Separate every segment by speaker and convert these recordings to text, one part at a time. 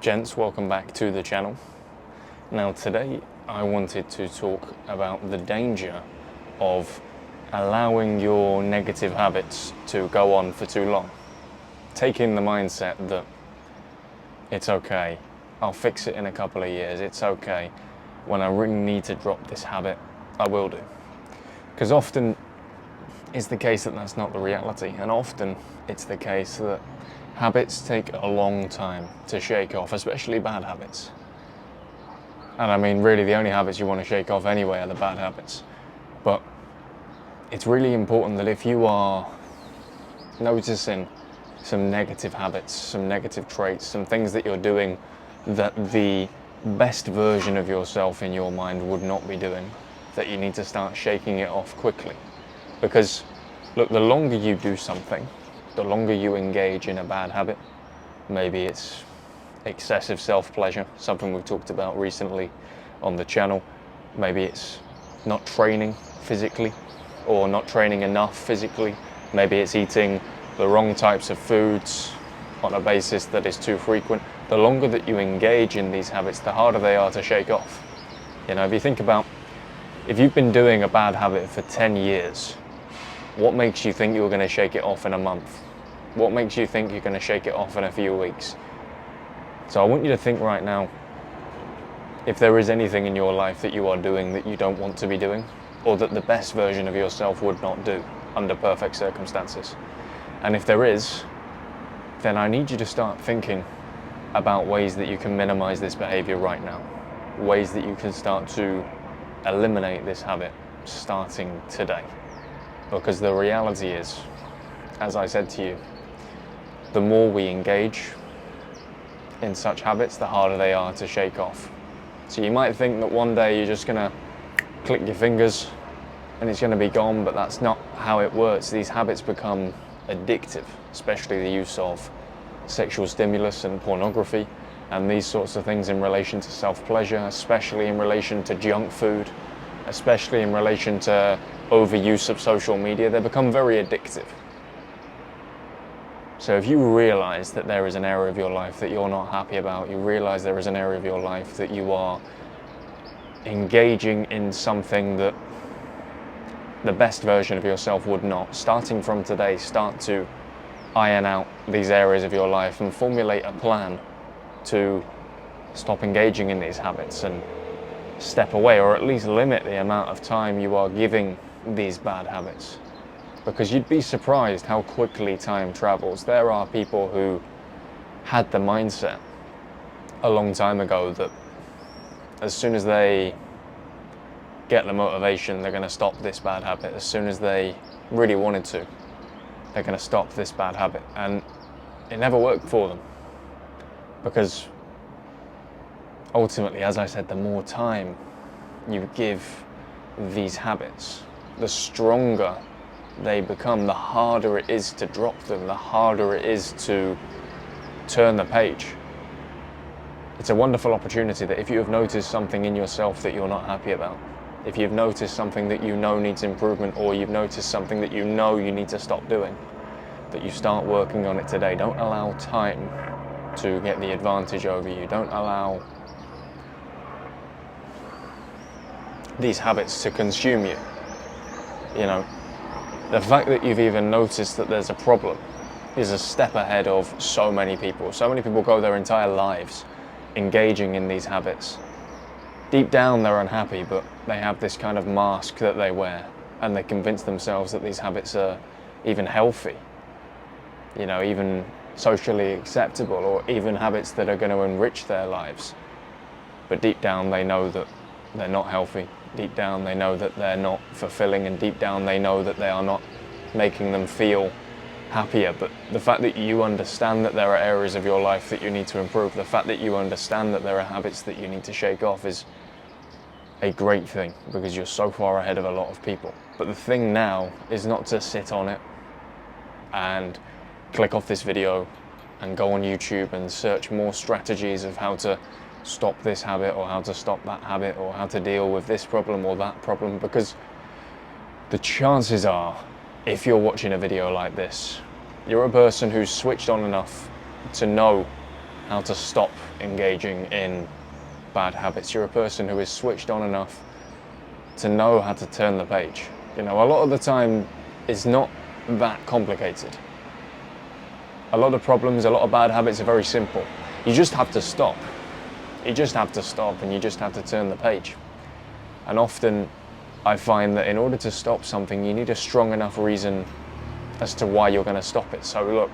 Speaker 1: Gents, welcome back to the channel. Now today I wanted to talk about the danger of allowing your negative habits to go on for too long. Taking the mindset that it's okay, I'll fix it in a couple of years, it's okay, when I really need to drop this habit, I will do. Because often it's the case that that's not the reality, and often it's the case that habits take a long time to shake off, especially bad habits. And I mean, really, the only habits you want to shake off anyway are the bad habits. But it's really important that if you are noticing some negative habits, some negative traits, some things that you're doing that the best version of yourself in your mind would not be doing, that you need to start shaking it off quickly. Because, look, the longer you do something, the longer you engage in a bad habit, maybe it's excessive self-pleasure, something we've talked about recently on the channel, maybe it's not training physically or not training enough physically, maybe it's eating the wrong types of foods on a basis that is too frequent. The longer that you engage in these habits, the harder they are to shake off. You know, if you think about, if you've been doing a bad habit for 10 years, what makes you think you're going to shake it off in a month? What makes you think you're going to shake it off in a few weeks? So I want you to think right now, if there is anything in your life that you are doing that you don't want to be doing, or that the best version of yourself would not do under perfect circumstances. And if there is, then I need you to start thinking about ways that you can minimize this behavior right now. Ways that you can start to eliminate this habit starting today. Because the reality is, as I said to you, the more we engage in such habits, the harder they are to shake off. So you might think that one day you're just gonna click your fingers and it's gonna be gone, but that's not how it works. These habits become addictive, especially the use of sexual stimulus and pornography and these sorts of things in relation to self-pleasure, especially in relation to junk food, especially in relation to overuse of social media. They become very addictive. So if you realize that there is an area of your life that you're not happy about, you realize there is an area of your life that you are engaging in something that the best version of yourself would not, starting from today, start to iron out these areas of your life and formulate a plan to stop engaging in these habits and step away, or at least limit the amount of time you are giving these bad habits. Because you'd be surprised how quickly time travels. There are people who had the mindset a long time ago that as soon as they get the motivation, they're going to stop this bad habit. As soon as they really wanted to, they're going to stop this bad habit. And it never worked for them. Because ultimately, as I said, the more time you give these habits, the stronger they become, the harder it is to drop them, the harder it is to turn the page. It's a wonderful opportunity that if you have noticed something in yourself that you're not happy about, if you've noticed something that you know needs improvement, or you've noticed something that you know you need to stop doing, that you start working on it today. Don't allow time to get the advantage over you. Don't allow these habits to consume you. You know, the fact that you've even noticed that there's a problem is a step ahead of so many people. So many people go their entire lives engaging in these habits. Deep down they're unhappy, but they have this kind of mask that they wear, and they convince themselves that these habits are even healthy, you know, even socially acceptable, or even habits that are going to enrich their lives. But deep down they know that they're not healthy. Deep down they know that they're not fulfilling, and deep down they know that they are not making them feel happier. But the fact that you understand that there are areas of your life that you need to improve, the fact that you understand that there are habits that you need to shake off is a great thing, because you're so far ahead of a lot of people. But the thing now is not to sit on it and click off this video and go on YouTube and search more strategies of how to stop this habit, or how to stop that habit, or how to deal with this problem or that problem. Because the chances are, if you're watching a video like this, you're a person who's switched on enough to know how to stop engaging in bad habits. You're a person who is switched on enough to know how to turn the page. You know, a lot of the time it's not that complicated. A lot of problems, a lot of bad habits are very simple. You just have to stop. You just have to stop, and you just have to turn the page. And often I find that in order to stop something, you need a strong enough reason as to why you're going to stop it. So look,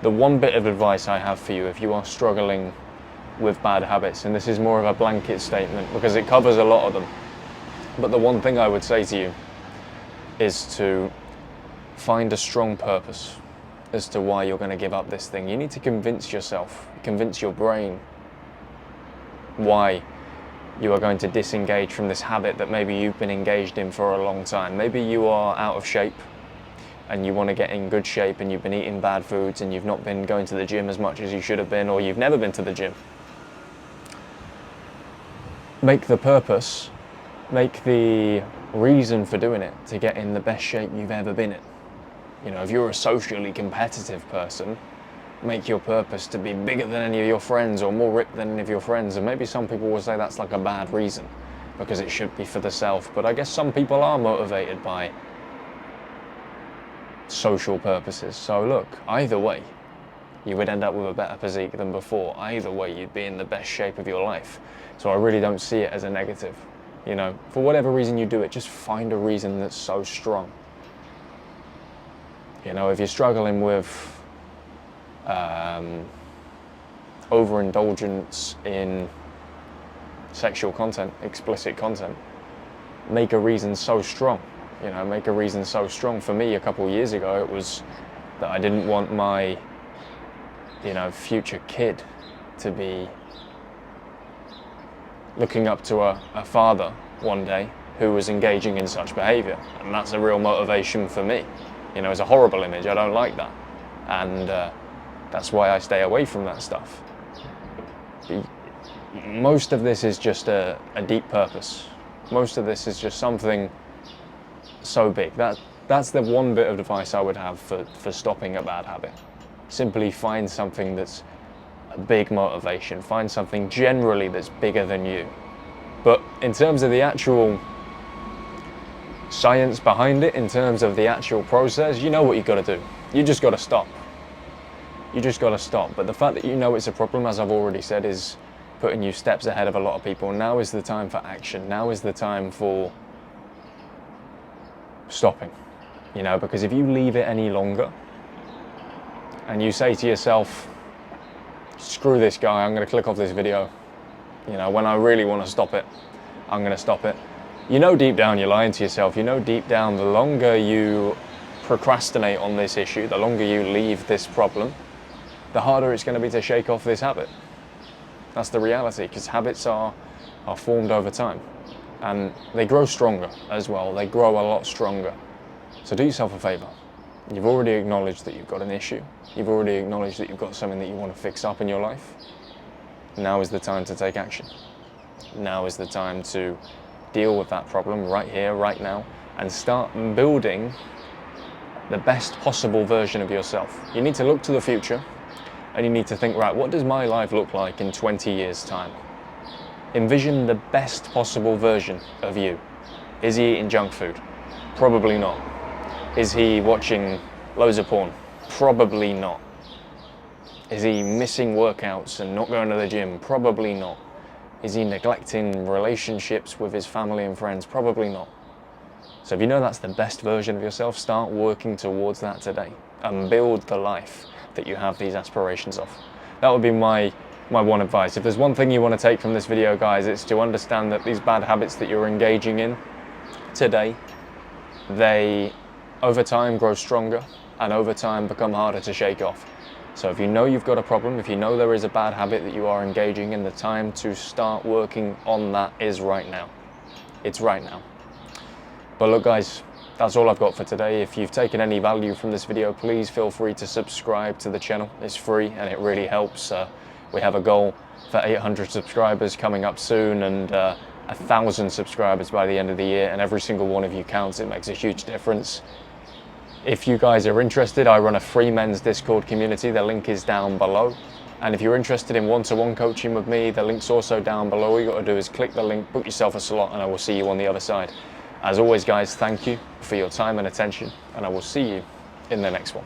Speaker 1: the one bit of advice I have for you, if you are struggling with bad habits, and this is more of a blanket statement because it covers a lot of them, but the one thing I would say to you is to find a strong purpose as to why you're going to give up this thing. You need to convince yourself, convince your brain why you are going to disengage from this habit that maybe you've been engaged in for a long time. Maybe you are out of shape and you want to get in good shape, and you've been eating bad foods and you've not been going to the gym as much as you should have been, or you've never been to the gym. Make the purpose, make the reason for doing it to get in the best shape you've ever been in. You know, if you're a socially competitive person, make your purpose to be bigger than any of your friends or more ripped than any of your friends. And maybe some people will say that's like a bad reason because it should be for the self. But I guess some people are motivated by social purposes. So look, either way, you would end up with a better physique than before. Either way, you'd be in the best shape of your life. So I really don't see it as a negative. You know, for whatever reason you do it, just find a reason that's so strong. You know, if you're struggling with overindulgence in sexual content, explicit content, make a reason so strong. You know, make a reason so strong. For me, a couple of years ago, it was that I didn't want my, you know, future kid to be looking up to a father one day who was engaging in such behavior. And that's a real motivation for me. You know, it's a horrible image. I don't like that. And that's why I stay away from that stuff. Most of this is just a deep purpose. Most of this is just something so big. That's the one bit of advice I would have for stopping a bad habit. Simply find something that's a big motivation. Find something generally that's bigger than you. But in terms of the actual science behind it, in terms of the actual process, you know what you've got to do. You just got to stop. You just got to stop. But the fact that you know it's a problem, as I've already said, is putting you steps ahead of a lot of people. Now is the time for action. Now is the time for stopping. You know, because if you leave it any longer and you say to yourself, screw this guy, I'm going to click off this video. You know, when I really want to stop it, I'm going to stop it. You know deep down you're lying to yourself. You know deep down the longer you procrastinate on this issue, the longer you leave this problem, the harder it's going to be to shake off this habit. That's the reality, because habits are formed over time. And they grow stronger as well. They grow a lot stronger. So do yourself a favor. You've already acknowledged that you've got an issue. You've already acknowledged that you've got something that you want to fix up in your life. Now is the time to take action. Now is the time to deal with that problem right here, right now, and start building the best possible version of yourself. You need to look to the future and you need to think, right, what does my life look like in 20 years' time? Envision the best possible version of you. Is he eating junk food? Probably not. Is he watching loads of porn? Probably not. Is he missing workouts and not going to the gym? Probably not. Is he neglecting relationships with his family and friends? Probably not. So if you know that's the best version of yourself, start working towards that today and build the life that you have these aspirations of. That would be my one advice. If there's one thing you want to take from this video, guys, it's to understand that these bad habits that you're engaging in today, they over time grow stronger and over time become harder to shake off. So if you know you've got a problem, if you know there is a bad habit that you are engaging in, the time to start working on that is right now. It's right now. But look, guys, that's all I've got for today. If you've taken any value from this video, please feel free to subscribe to the channel. It's free and it really helps. We have a goal for 800 subscribers coming up soon, and 1,000 subscribers by the end of the year, and every single one of you counts. It makes a huge difference. If you guys are interested, I run a free men's Discord community. The link is down below. And if you're interested in one-to-one coaching with me, the link's also down below. All you got to do is click the link, book yourself a slot, and I will see you on the other side. As always, guys, thank you for your time and attention, and I will see you in the next one.